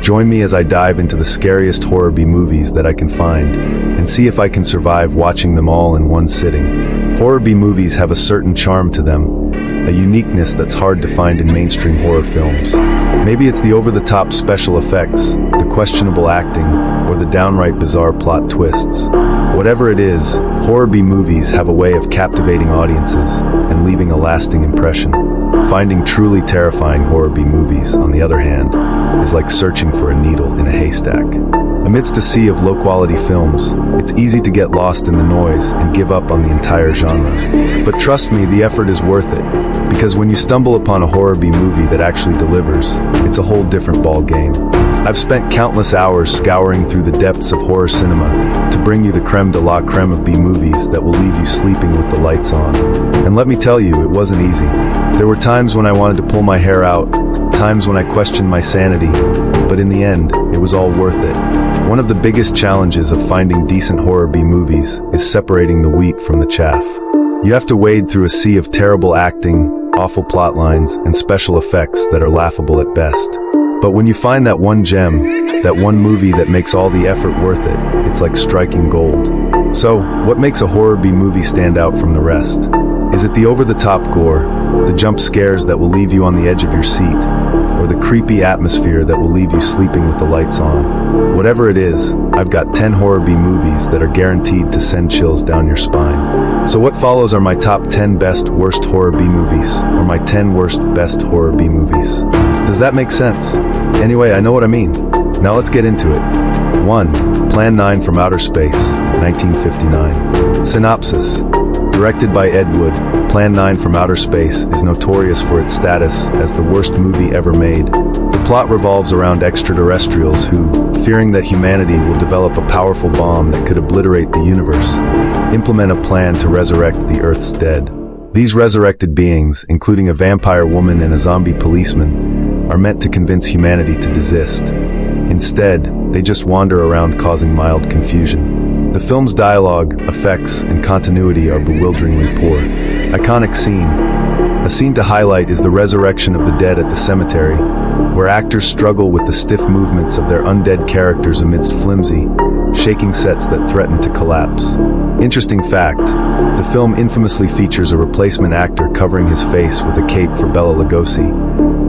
Join me as I dive into the scariest horror B-movies that I can find, and see if I can survive watching them all in one sitting. Horror B-movies have a certain charm to them, a uniqueness that's hard to find in mainstream horror films. Maybe it's the over-the-top special effects, the questionable acting, or the downright bizarre plot twists. Whatever it is, horror B-movies have a way of captivating audiences and leaving a lasting impression. Finding truly terrifying horror B-movies, on the other hand, is like searching for a needle in a haystack. Amidst a sea of low-quality films, it's easy to get lost in the noise and give up on the entire genre. But trust me, the effort is worth it, because when you stumble upon a horror B-movie that actually delivers, it's a whole different ball game. I've spent countless hours scouring through the depths of horror cinema to bring you the creme de la creme of B-movies that will leave you sleeping with the lights on. And let me tell you, it wasn't easy. There were times when I wanted to pull my hair out, times when I questioned my sanity, but in the end, it was all worth it. One of the biggest challenges of finding decent horror B-movies is separating the wheat from the chaff. You have to wade through a sea of terrible acting, awful plot lines, and special effects that are laughable at best. But when you find that one gem, that one movie that makes all the effort worth it, it's like striking gold. So, what makes a horror B-movie stand out from the rest? Is it the over-the-top gore, the jump scares that will leave you on the edge of your seat, or the creepy atmosphere that will leave you sleeping with the lights on? Whatever it is, I've got 10 horror B-movies that are guaranteed to send chills down your spine. So what follows are my top 10 best worst horror B-movies, or my 10 worst best horror B-movies. Does that make sense? Anyway, I know what I mean. Now let's get into it. 1. Plan 9 from Outer Space, 1959. Synopsis. Directed by Ed Wood, Plan 9 from Outer Space is notorious for its status as the worst movie ever made. The plot revolves around extraterrestrials who, fearing that humanity will develop a powerful bomb that could obliterate the universe, implement a plan to resurrect the Earth's dead. These resurrected beings, including a vampire woman and a zombie policeman, are meant to convince humanity to desist. Instead, they just wander around causing mild confusion. The film's dialogue, effects, and continuity are bewilderingly poor. Iconic scene. A scene to highlight is the resurrection of the dead at the cemetery, where actors struggle with the stiff movements of their undead characters amidst flimsy, shaking sets that threaten to collapse. Interesting fact, the film infamously features a replacement actor covering his face with a cape for Bela Lugosi,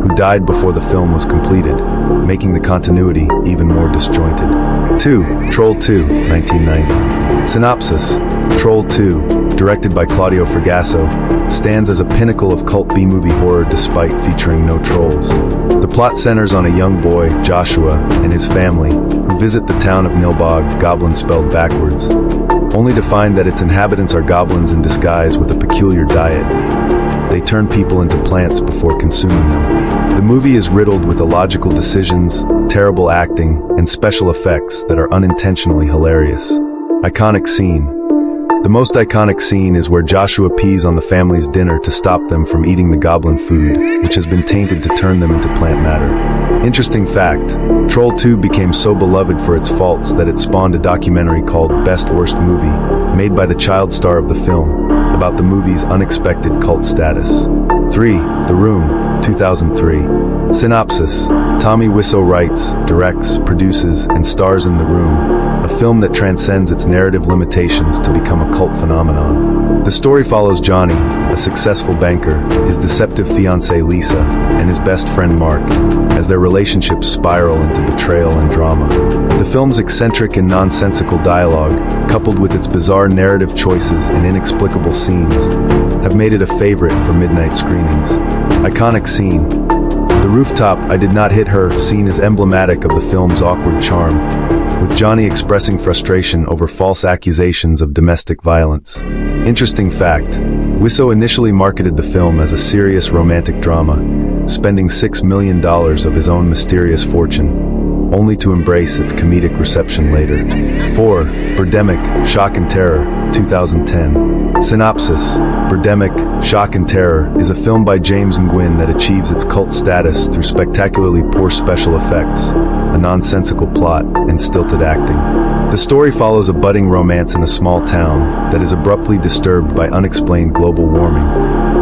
who died before the film was completed, making the continuity even more disjointed. 2. Troll 2, 1990. Synopsis. Troll 2, directed by Claudio Fragasso, stands as a pinnacle of cult B-movie horror despite featuring no trolls. The plot centers on a young boy, Joshua, and his family, who visit the town of Nilbog, goblin spelled backwards, only to find that its inhabitants are goblins in disguise with a peculiar diet. They turn people into plants before consuming them. The movie is riddled with illogical decisions, terrible acting, and special effects that are unintentionally hilarious. Iconic scene. The most iconic scene is where Joshua pees on the family's dinner to stop them from eating the goblin food, which has been tainted to turn them into plant matter. Interesting fact, Troll 2 became so beloved for its faults that it spawned a documentary called Best Worst Movie, made by the child star of the film, about the movie's unexpected cult status. 3. The Room, 2003. Synopsis. Tommy Wiseau writes, directs, produces, and stars in The Room, a film that transcends its narrative limitations to become a cult phenomenon. The story follows Johnny, a successful banker, his deceptive fiancée Lisa, and his best friend Mark, as their relationships spiral into betrayal and drama. The film's eccentric and nonsensical dialogue, coupled with its bizarre narrative choices and inexplicable scenes, have made it a favorite for midnight screenings. Iconic scene. The rooftop "I did not hit her" scene is emblematic of the film's awkward charm, with Johnny expressing frustration over false accusations of domestic violence. Interesting fact, Wiseau initially marketed the film as a serious romantic drama, spending $6 million of his own mysterious fortune, only to embrace its comedic reception later. 4. Birdemic, Shock and Terror, 2010. Synopsis. Birdemic, Shock and Terror is a film by James Nguyen that achieves its cult status through spectacularly poor special effects, a nonsensical plot, and stilted acting. The story follows a budding romance in a small town that is abruptly disturbed by unexplained global warming.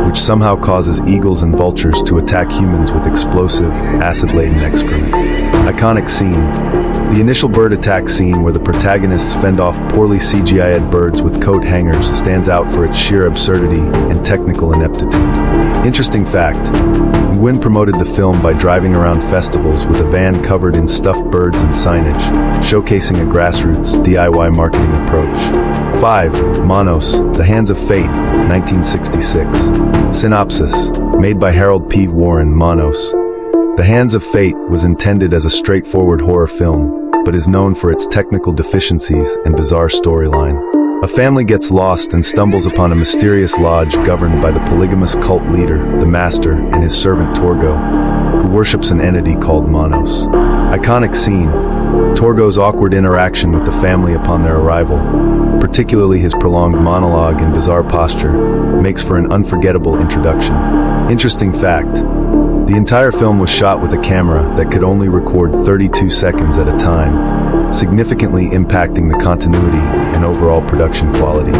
which somehow causes eagles and vultures to attack humans with explosive, acid-laden excrement. Iconic scene. The initial bird attack scene where the protagonists fend off poorly CGI'd birds with coat hangers stands out for its sheer absurdity and technical ineptitude. Interesting fact, Nguyen promoted the film by driving around festivals with a van covered in stuffed birds and signage, showcasing a grassroots DIY marketing approach. 5. Manos, The Hands of Fate, 1966. Synopsis, made by Harold P. Warren. Manos, The Hands of Fate was intended as a straightforward horror film, but is known for its technical deficiencies and bizarre storyline. A family gets lost and stumbles upon a mysterious lodge governed by the polygamous cult leader, the Master, and his servant Torgo, who worships an entity called Manos. Iconic scene. Torgo's awkward interaction with the family upon their arrival, particularly his prolonged monologue and bizarre posture, makes for an unforgettable introduction. Interesting fact. The entire film was shot with a camera that could only record 32 seconds at a time, significantly impacting the continuity and overall production quality.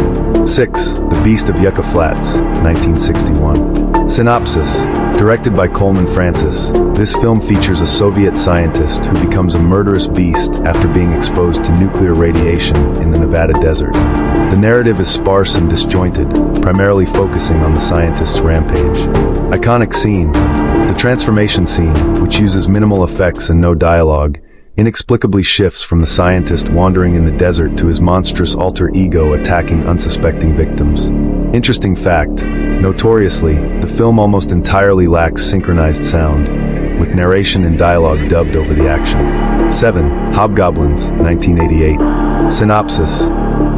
6. The Beast of Yucca Flats, 1961. Synopsis. Directed by Coleman Francis, this film features a Soviet scientist who becomes a murderous beast after being exposed to nuclear radiation in the Nevada desert. The narrative is sparse and disjointed, primarily focusing on the scientist's rampage. Iconic scene. The transformation scene, which uses minimal effects and no dialogue, inexplicably shifts from the scientist wandering in the desert to his monstrous alter ego attacking unsuspecting victims. Interesting fact, notoriously, the film almost entirely lacks synchronized sound, with narration and dialogue dubbed over the action. 7. Hobgoblins, 1988. Synopsis.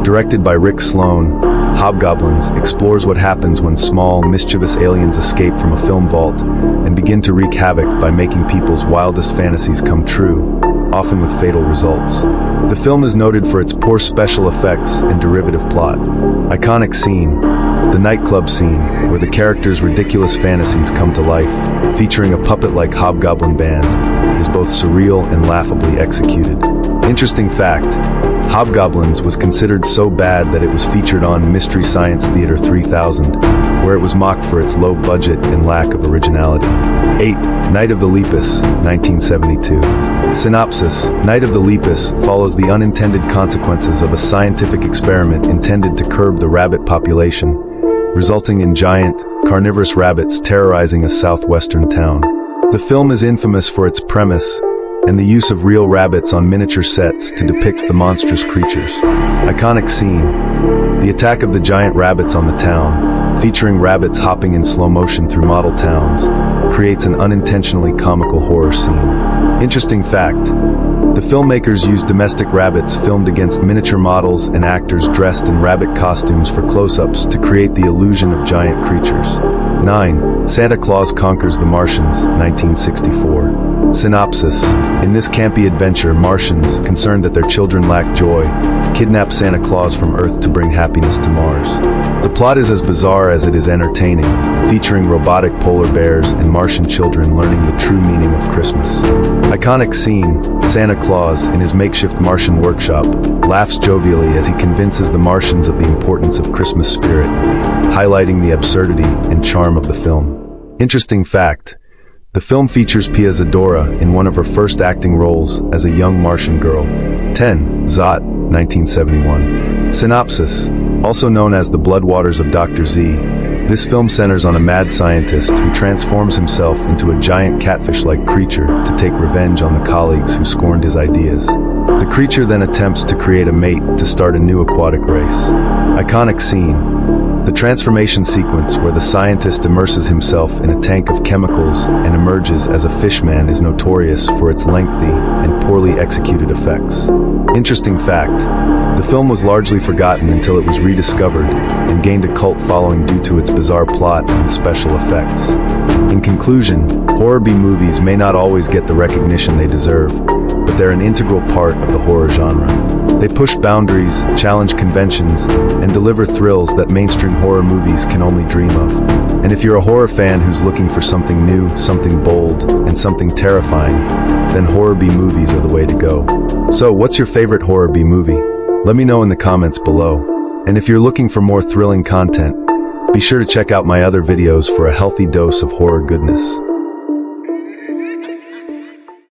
Directed by Rick Sloan, Hobgoblins explores what happens when small, mischievous aliens escape from a film vault and begin to wreak havoc by making people's wildest fantasies come true, often with fatal results. The film is noted for its poor special effects and derivative plot. Iconic scene. The nightclub scene, where the characters' ridiculous fantasies come to life, featuring a puppet-like hobgoblin band, is both surreal and laughably executed. Interesting fact, Hobgoblins was considered so bad that it was featured on Mystery Science Theater 3000, where it was mocked for its low budget and lack of originality. 8. Night of the Lepus, 1972. Synopsis. Night of the Lepus follows the unintended consequences of a scientific experiment intended to curb the rabbit population, resulting in giant, carnivorous rabbits terrorizing a southwestern town. The film is infamous for its premise and the use of real rabbits on miniature sets to depict the monstrous creatures. Iconic scene. The attack of the giant rabbits on the town, featuring rabbits hopping in slow motion through model towns, creates an unintentionally comical horror scene. Interesting fact. The filmmakers used domestic rabbits filmed against miniature models and actors dressed in rabbit costumes for close-ups to create the illusion of giant creatures. 9. Santa Claus Conquers the Martians, 1964. Synopsis. In this campy adventure, Martians, concerned that their children lack joy, kidnap Santa Claus from Earth to bring happiness to Mars. The plot is as bizarre as it is entertaining, featuring robotic polar bears and Martian children learning the true meaning of Christmas. Iconic scene. Santa Claus, in his makeshift Martian workshop, laughs jovially as he convinces the Martians of the importance of Christmas spirit, highlighting the absurdity and charm of the film. Interesting fact. The film features Pia Zadora in one of her first acting roles as a young Martian girl. 10. Zot, 1971. Synopsis. Also known as The Blood Waters of Dr. Z, this film centers on a mad scientist who transforms himself into a giant catfish-like creature to take revenge on the colleagues who scorned his ideas. The creature then attempts to create a mate to start a new aquatic race. Iconic scene. The transformation sequence where the scientist immerses himself in a tank of chemicals and emerges as a fishman is notorious for its lengthy and poorly executed effects. Interesting fact, the film was largely forgotten until it was rediscovered and gained a cult following due to its bizarre plot and special effects. In conclusion, horror B-movies may not always get the recognition they deserve, but they're an integral part of the horror genre. They push boundaries, challenge conventions, and deliver thrills that mainstream horror movies can only dream of. And if you're a horror fan who's looking for something new, something bold, and something terrifying, then horror B-movies are the way to go. So, what's your favorite horror B-movie? Let me know in the comments below. And if you're looking for more thrilling content, Be sure to check out my other videos for a healthy dose of horror goodness.